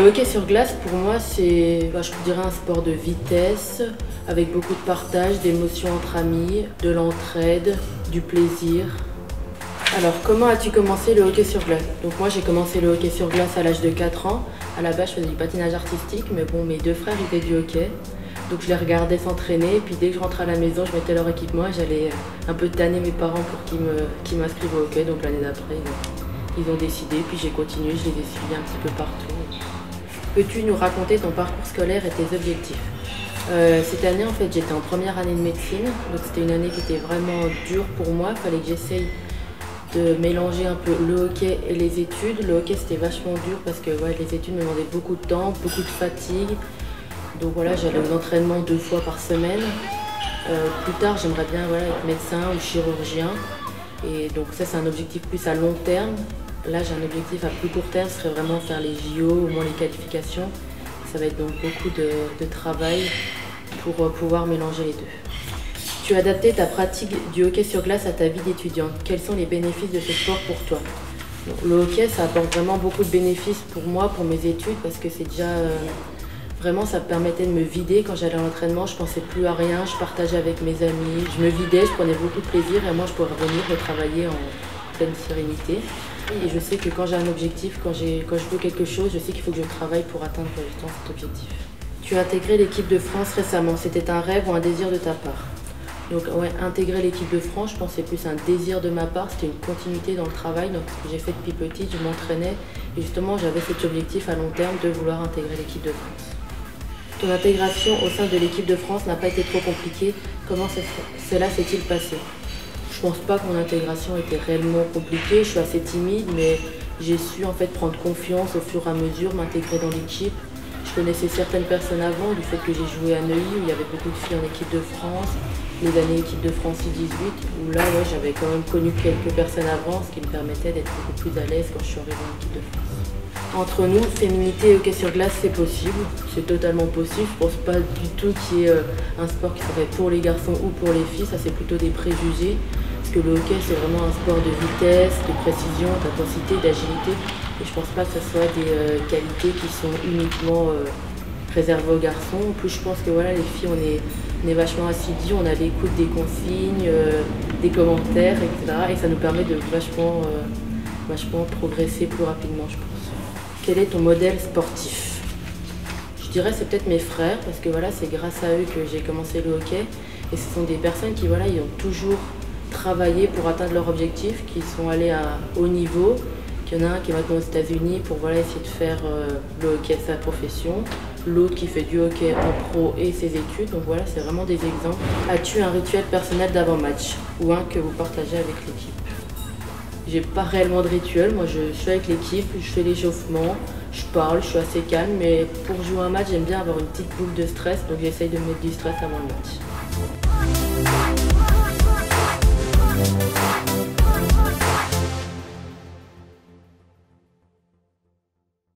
Le hockey sur glace, pour moi, c'est, je dirais, un sport de vitesse, avec beaucoup de partage, d'émotions entre amis, de l'entraide, du plaisir. Alors, comment as-tu commencé le hockey sur glace? Donc moi, j'ai commencé le hockey sur glace à l'âge de 4 ans. À la base, je faisais du patinage artistique, mais bon, mes deux frères, ils faisaient du hockey. Donc je les regardais s'entraîner, et puis dès que je rentrais à la maison, je mettais leur équipement et j'allais un peu tanner mes parents pour qu'ils m'inscrivent au hockey. Donc l'année d'après, ils ont décidé, puis j'ai continué, je les ai suivis un petit peu partout. Peux-tu nous raconter ton parcours scolaire et tes objectifs? Cette année, en fait, j'étais en première année de médecine, donc c'était une année qui était vraiment dure pour moi. Il fallait que j'essaye de mélanger un peu le hockey et les études. Le hockey, c'était vachement dur parce que les études me demandaient beaucoup de temps, beaucoup de fatigue. Donc voilà, j'allais aux entraînements 2 fois par semaine. Plus tard, j'aimerais bien être médecin ou chirurgien. Et donc ça, c'est un objectif plus à long terme. Là, j'ai un objectif à plus court terme, ce serait vraiment faire les JO, au moins les qualifications. Ça va être donc beaucoup de travail pour pouvoir mélanger les deux. Tu as adapté ta pratique du hockey sur glace à ta vie d'étudiante. Quels sont les bénéfices de ce sport pour toi? Donc, le hockey, ça apporte vraiment beaucoup de bénéfices pour moi, pour mes études, parce que c'est déjà... Vraiment, ça me permettait de me vider. Quand j'allais à l'entraînement, je ne pensais plus à rien, je partageais avec mes amis, je me vidais, je prenais beaucoup de plaisir et moi, je pourrais revenir retravailler en pleine sérénité. Et je sais que quand j'ai un objectif, quand je veux quelque chose, je sais qu'il faut que je travaille pour atteindre justement cet objectif. Tu as intégré l'équipe de France récemment. C'était un rêve ou un désir de ta part? Donc intégrer l'équipe de France, je pense que c'est plus un désir de ma part. C'était une continuité dans le travail. Donc ce que j'ai fait depuis petite, je m'entraînais. Et justement, j'avais cet objectif à long terme de vouloir intégrer l'équipe de France. Ton intégration au sein de l'équipe de France n'a pas été trop compliquée. Comment cela s'est-il passé? Je pense pas que mon intégration était réellement compliquée. Je suis assez timide, mais j'ai su en fait prendre confiance au fur et à mesure, m'intégrer dans l'équipe. Je connaissais certaines personnes avant, du fait que j'ai joué à Neuilly, où il y avait beaucoup de filles en équipe de France, les années équipe de France U18, où là j'avais quand même connu quelques personnes avant, ce qui me permettait d'être beaucoup plus à l'aise quand je suis arrivée en équipe de France. Entre nous, féminité et hockey sur glace, c'est possible, c'est totalement possible. Je pense pas du tout qu'il y ait un sport qui serait pour les garçons ou pour les filles, ça c'est plutôt des préjugés. Parce que le hockey c'est vraiment un sport de vitesse, de précision, d'intensité, d'agilité. Et je pense pas que ce soit des qualités qui sont uniquement réservées aux garçons. En plus je pense que les filles on est vachement assidus, on a l'écoute des consignes, des commentaires, etc. Et ça nous permet de vachement progresser plus rapidement, je pense. Quel est ton modèle sportif? Je dirais c'est peut-être mes frères, parce que c'est grâce à eux que j'ai commencé le hockey. Et ce sont des personnes qui ils ont toujours travaillé pour atteindre leur objectif, qui sont allés à haut niveau. Il y en a un qui est maintenant aux États-Unis pour essayer de faire le hockey sa profession. L'autre qui fait du hockey en pro et ses études. Donc c'est vraiment des exemples. As-tu un rituel personnel d'avant-match ou un que vous partagez avec l'équipe? J'ai pas réellement de rituel, moi je suis avec l'équipe, je fais l'échauffement, je parle, je suis assez calme, mais pour jouer un match j'aime bien avoir une petite boule de stress, donc j'essaye de mettre du stress avant le match.